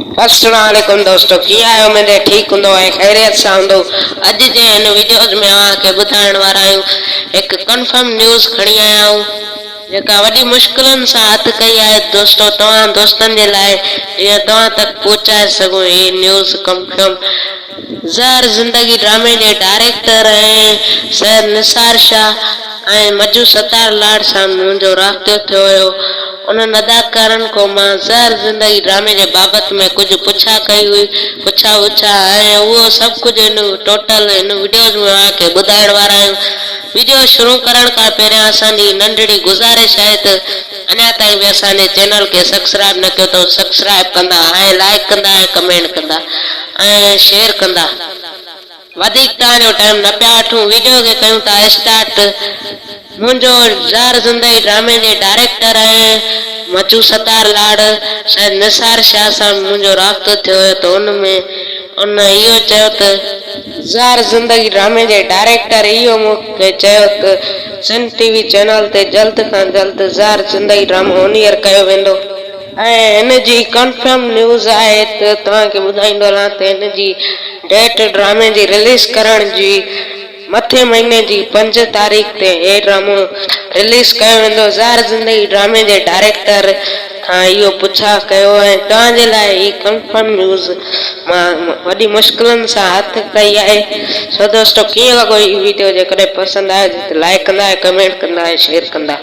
अस्सलामुअलैकुम दोस्तों, कीअं आहियो? मुंहिंजे ठीकु हूंदो ऐं ख़ैरियत सां हूंदो। अॼु जे हिन वीडियोज़ में तव्हांखे ॿुधाइण वारा आहियूं हिकु कंफर्म न्यूज़ खणी आया आहियूं जेका वॾी मुश्किलुनि सां हथु कई आहे दोस्तों तव्हां दोस्तनि जे लाइ, जीअं तव्हां तक पहुचाए सघूं। हीअ न्यूज़ कंफर्म ज़हर ज़िंदगी ड्रामे जे डायरेक्टर ऐं सैयद निसार शाह ऐं मजू सतार लाड सां मुंहिंजो राब्तो थियो हुयो। उन्हनि अदाकारनि को मां ज़हर ज़िंदगी ड्रामे जे बाबति में कुझु पुछा कई हुई, पुछा ऐं उहो सभु कुझु हिन टोटल हिन वीडियोज़ में तव्हांखे ॿुधाइण वारा आहियूं। वीडियो शुरू करण खां पहिरियां असांजी नंढड़ी गुज़ारिश आहे त अञा ताईं बि असांजे चैनल खे सब्सक्राइब न कयो त सब्सक्राइब कंदा ऐं लाइक कंदा ऐं कमेंट कंदा ऐं शेयर कंदा। वधीक तव्हांजो टाइम न पिया वठूं, वीडियो खे कयूं था स्टार्ट। मुंहिंजो ज़हर ज़िंदगी ड्रामे जे डायरेक्टर ऐं मजू सतार लाड शायदि निसार शाह सां मुंहिंजो राब्तो थियो हुयो त उन इहो चयो त ज़हर ज़िंदगी ड्रामे जे डायरेक्टर इहो मूंखे चयो त सन टीवी चैनल ते जल्द खां जल्द ज़हर ज़िंदगी ड्रामो ऑनएयर कयो वेंदो ऐं हिन जी कंफर्म न्यूज़ आहे त तव्हांखे ॿुधाईंदो रहां त हिन जी डेट ड्रामे जी रिलीज़ करण जी मथे महीने जी 5 तारीख़ ते हे ड्रामो रिलीज़ कयो वेंदो। ज़हर ज़िंदगी ड्रामे जे डायरेक्टर खां इहो पुछा कयो ऐं तव्हांजे लाइ ही कंफर्म न्यूज़ मां वॾी मुश्किलुनि सां हथु कई आहे। सो दोस्तों, कीअं लॻो हीअ वीडियो? जेकॾहिं पसंदि आयो त लाइक कंदा, कमेंट कंदा ऐं शेयर कंदा।